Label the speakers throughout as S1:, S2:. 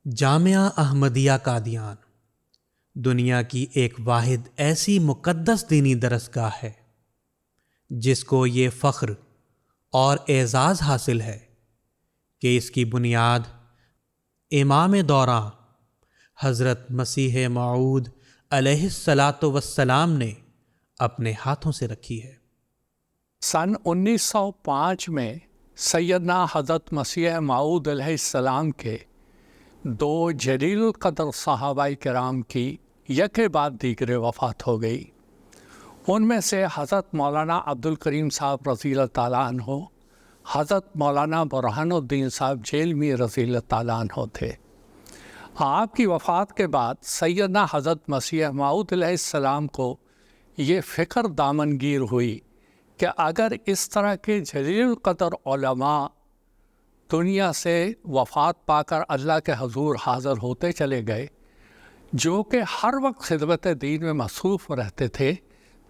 S1: جامعہ احمدیہ قادیان دنیا کی ایک واحد ایسی مقدس دینی درسگاہ ہے جس کو یہ فخر اور اعزاز حاصل ہے کہ اس کی بنیاد امام دوراں حضرت مسیح موعود علیہ الصلاۃ والسلام نے اپنے ہاتھوں سے رکھی ہے۔
S2: سن 1905 میں سیدنا حضرت مسیح موعود علیہ السلام کے دو جلیل القدر صحابہ کرام کی یکے بعد دیگرے وفات ہو گئی۔ ان میں سے حضرت مولانا عبدالکریم صاحب رضی اللہ تعالیٰ عنہ، حضرت مولانا برہان الدین صاحب جیلمی رضی اللہ تعالیٰ عنہ تھے۔ آپ کی وفات کے بعد سیدنا حضرت مسیح موعود علیہ السلام کو یہ فکر دامنگیر ہوئی کہ اگر اس طرح کے جلیل القدر علماء دنیا سے وفات پا کر اللہ کے حضور حاضر ہوتے چلے گئے، جو کہ ہر وقت خدمت دین میں مصروف رہتے تھے،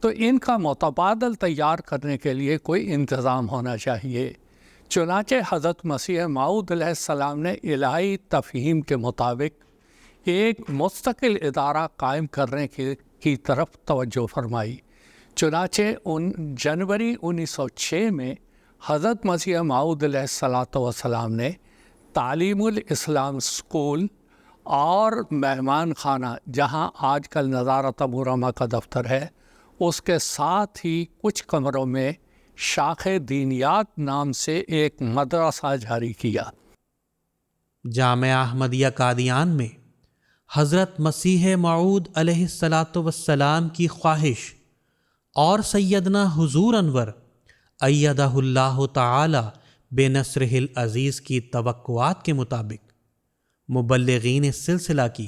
S2: تو ان کا متبادل تیار کرنے کے لیے کوئی انتظام ہونا چاہیے۔ چنانچہ حضرت مسیح موعود علیہ السلام نے الہی تفہیم کے مطابق ایک مستقل ادارہ قائم کرنے کی طرف توجہ فرمائی۔ چنانچہ جنوری 1906 میں حضرت مسیح موعود علیہ السلام نے تعلیم الاسلام اسکول اور مہمان خانہ، جہاں آج کل نظارت ابورما کا دفتر ہے، اس کے ساتھ ہی کچھ کمروں میں شاخ دینیات نام سے ایک مدرسہ جاری کیا۔
S1: جامعہ احمدیہ قادیان میں حضرت مسیح موعود علیہ الصلاۃ والسلام کی خواہش اور سیدنا حضور انور ایدہ اللہ تعالی بنصرہ العزیز کی توقعات کے مطابق مبلغین اس سلسلہ کی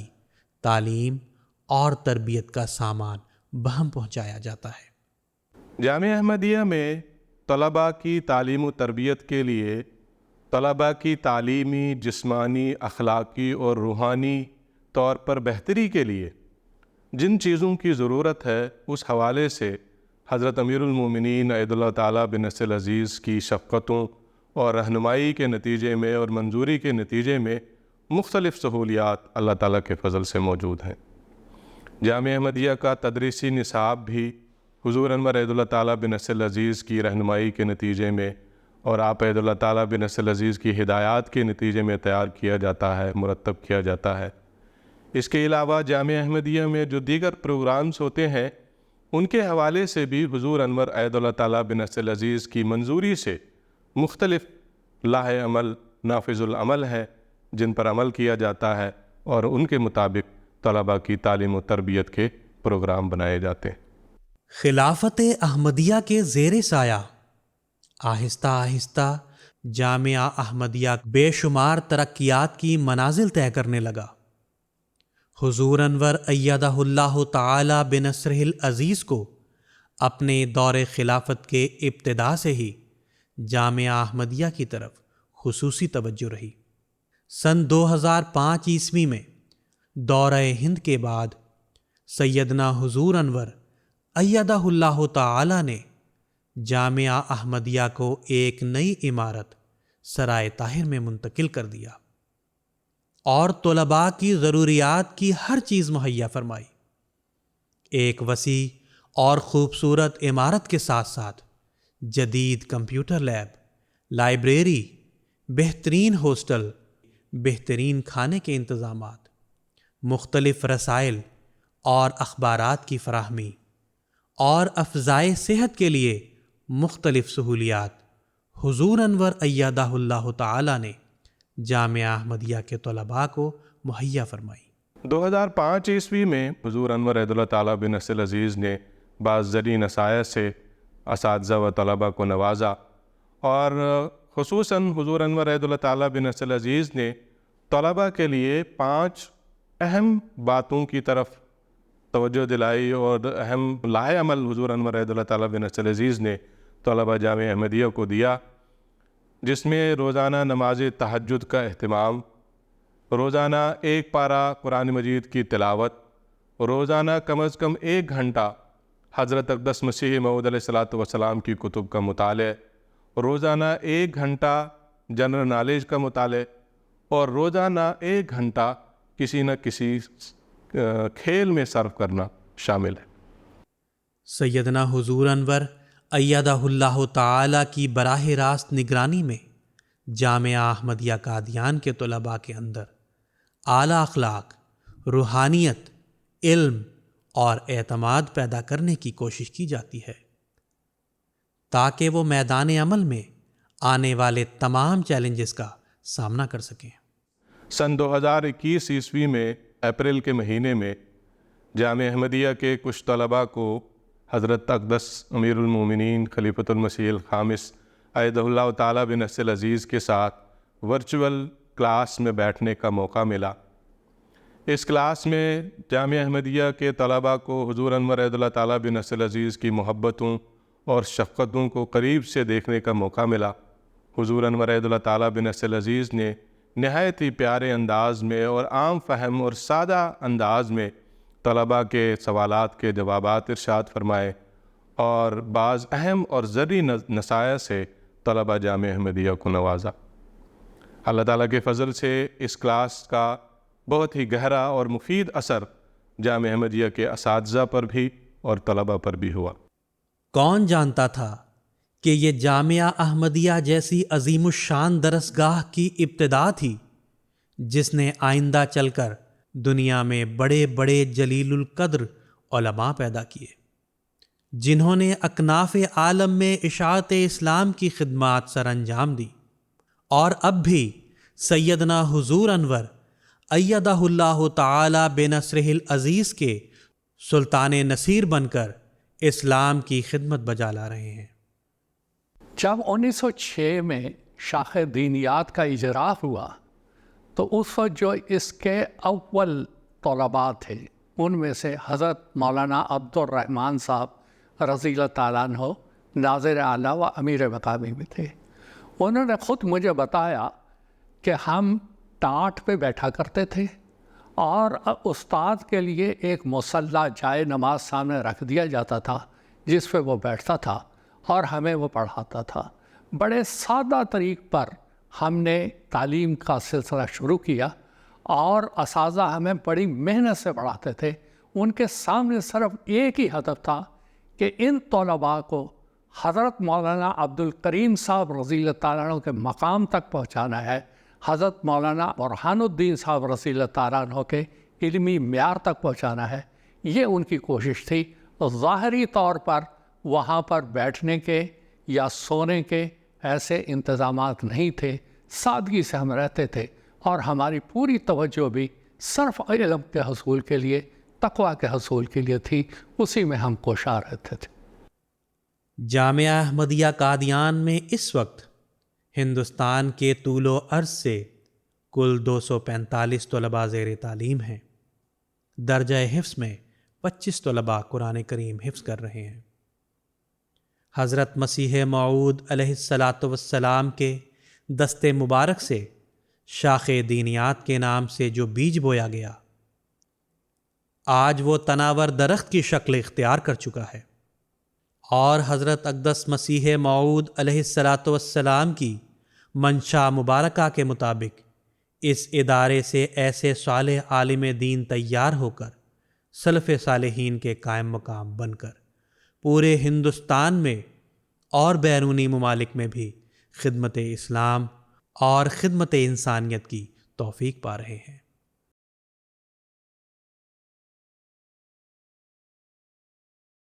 S1: تعلیم اور تربیت کا سامان بہم پہنچایا جاتا ہے۔
S3: جامعہ احمدیہ میں طلباء کی تعلیم و تربیت کے لیے طلباء کی تعلیمی، جسمانی، اخلاقی اور روحانی طور پر بہتری کے لیے جن چیزوں کی ضرورت ہے، اس حوالے سے حضرت امیر المومنین ایدہ اللہ تعالیٰ بنصرہ العزیز کی شفقتوں اور رہنمائی کے نتیجے میں اور منظوری کے نتیجے میں مختلف سہولیات اللہ تعالیٰ کے فضل سے موجود ہیں۔ جامعہ احمدیہ کا تدریسی نصاب بھی حضور انور ایدہ اللہ تعالیٰ بنصرہ العزیز کی رہنمائی کے نتیجے میں اور آپ ایدہ اللہ تعالیٰ بنصرہ العزیز کی ہدایات کے نتیجے میں تیار کیا جاتا ہے، مرتب کیا جاتا ہے۔ اس کے علاوہ جامعہ احمدیہ میں جو دیگر پروگرامز ہوتے ہیں، ان کے حوالے سے بھی حضور انور ایدہ اللہ تعالیٰ بنصرہ العزیز کی منظوری سے مختلف لاہ عمل، نافذ العمل ہے، جن پر عمل کیا جاتا ہے اور ان کے مطابق طلباء کی تعلیم و تربیت کے پروگرام بنائے جاتے ہیں۔
S1: خلافت احمدیہ کے زیر سایہ آہستہ آہستہ جامعہ احمدیہ بے شمار ترقیات کی منازل طے کرنے لگا۔ حضور انور ایدہ اللہ تعالی بنصرہ العزیز کو اپنے دور خلافت کے ابتدا سے ہی جامعہ احمدیہ کی طرف خصوصی توجہ رہی۔ سن 2005 عیسوی میں دورہ ہند کے بعد سیدنا حضور انور ایدہ اللہ تعالی نے جامعہ احمدیہ کو ایک نئی عمارت سرائے طاہر میں منتقل کر دیا اور طلباء کی ضروریات کی ہر چیز مہیا فرمائی۔ ایک وسیع اور خوبصورت عمارت کے ساتھ ساتھ جدید کمپیوٹر لیب، لائبریری، بہترین ہاسٹل، بہترین کھانے کے انتظامات، مختلف رسائل اور اخبارات کی فراہمی اور افزائے صحت کے لیے مختلف سہولیات حضور انور ایدہ اللہ تعالی نے جامعہ احمدیہ کے طلباء کو مہیا فرمائی۔
S3: 2005 عیسوی میں حضور انور ایدہ اللہ تعالیٰ بنصرہ العزیز نے بعض زرعی نصائح سے اساتذہ و طلباء کو نوازا، اور خصوصاً حضور انور ایدہ اللہ تعالیٰ بنصرہ العزیز نے طلباء کے لیے 5 اہم باتوں کی طرف توجہ دلائی اور اہم لاہ عمل حضور انور ایدہ اللہ تعالیٰ بنصرہ العزیز نے طلباء جامعہ احمدیہ کو دیا، جس میں روزانہ نماز تہجد کا اہتمام، روزانہ 1 پارہ قرآن مجید کی تلاوت، روزانہ کم از کم 1 گھنٹہ حضرت اقدس مسیح موعود علیہ السلام کی کتب کا مطالعہ، روزانہ 1 گھنٹہ جنرل نالج کا مطالعہ، اور روزانہ 1 گھنٹہ کسی نہ کسی کھیل میں صرف کرنا شامل ہے۔
S1: سیدنا حضور انور ایدہ اللہ تعالی کی براہ راست نگرانی میں جامعہ احمدیہ قادیان کے طلباء کے اندر اعلیٰ اخلاق، روحانیت، علم اور اعتماد پیدا کرنے کی کوشش کی جاتی ہے تاکہ وہ میدان عمل میں آنے والے تمام چیلنجز کا سامنا کر سکیں۔
S3: سن 2021 عیسوی میں اپریل کے مہینے میں جامعہ احمدیہ کے کچھ طلباء کو حضرت اقدس امیر المومنین خلیفۃ المسیح الخامس ایدہ اللہ تعالیٰ بنصر العزیز کے ساتھ ورچوئل کلاس میں بیٹھنے کا موقع ملا۔ اس کلاس میں جامعہ احمدیہ کے طلباء کو حضور انور ایدہ اللہ تعالیٰ بنصر العزیز کی محبتوں اور شفقتوں کو قریب سے دیکھنے کا موقع ملا۔ حضور انور ایدہ اللہ تعالیٰ بنصر العزیز نے نہایت ہی پیارے انداز میں اور عام فہم اور سادہ انداز میں طلباء کے سوالات کے جوابات ارشاد فرمائے اور بعض اہم اور زرعی نصائح سے طلباء جامعہ احمدیہ کو نوازا۔ اللہ تعالیٰ کے فضل سے اس کلاس کا بہت ہی گہرا اور مفید اثر جامعہ احمدیہ کے اساتذہ پر بھی اور طلباء پر بھی ہوا۔
S1: کون جانتا تھا کہ یہ جامعہ احمدیہ جیسی عظیم الشان درسگاہ کی ابتدا تھی جس نے آئندہ چل کر دنیا میں بڑے بڑے جلیل القدر علماء پیدا کیے، جنہوں نے اکناف عالم میں اشاعت اسلام کی خدمات سر انجام دی، اور اب بھی سیدنا حضور انور ایدہ اللہ تعالی بنصرہ العزیز کے سلطان نصیر بن کر اسلام کی خدمت بجا لا رہے ہیں۔
S2: جب 1906 میں شاخ دینیات کا اجراء ہوا تو اس وقت جو اس کے اول طلباء تھے ان میں سے حضرت مولانا عبد الرحمن صاحب رضی اللہ تعالیٰ عنہ ناظر اعلیٰ و امیر مقامی میں تھے۔ انہوں نے خود مجھے بتایا کہ ہم ٹاٹ پہ بیٹھا کرتے تھے اور استاد کے لیے ایک مصلی جائے نماز سامنے رکھ دیا جاتا تھا جس پہ وہ بیٹھتا تھا اور ہمیں وہ پڑھاتا تھا۔ بڑے سادہ طریق پر ہم نے تعلیم کا سلسلہ شروع کیا اور اساتذہ ہمیں بڑی محنت سے پڑھاتے تھے۔ ان کے سامنے صرف ایک ہی ہدف تھا کہ ان طلباء کو حضرت مولانا عبد الکریم صاحب رضی اللہ تعالیٰ عنہ کے مقام تک پہنچانا ہے، حضرت مولانا برہان الدین صاحب رضی اللہ تعالیٰ عنہ کے علمی معیار تک پہنچانا ہے۔ یہ ان کی کوشش تھی۔ ظاہری طور پر وہاں پر بیٹھنے کے یا سونے کے ایسے انتظامات نہیں تھے، سادگی سے ہم رہتے تھے اور ہماری پوری توجہ بھی صرف علم کے حصول کے لیے، تقویٰ کے حصول کے لیے تھی، اسی میں ہم کوشاں رہتے تھے۔
S1: جامعہ احمدیہ قادیان میں اس وقت ہندوستان کے طول و عرض سے کل 245 طلباء زیر تعلیم ہیں۔ درجہ حفظ میں 25 طلباء قرآن کریم حفظ کر رہے ہیں۔ حضرت مسیح موعود علیہ الصلاۃ والسلام کے دست مبارک سے شاخ دینیات کے نام سے جو بیج بویا گیا آج وہ تناور درخت کی شکل اختیار کر چکا ہے، اور حضرت اقدس مسیح موعود علیہ الصلاۃ والسلام کی منشا مبارکہ کے مطابق اس ادارے سے ایسے صالح عالم دین تیار ہو کر سلف صالحین کے قائم مقام بن کر پورے ہندوستان میں اور بیرونی ممالک میں بھی خدمت اسلام اور خدمت انسانیت کی توفیق پا رہے ہیں۔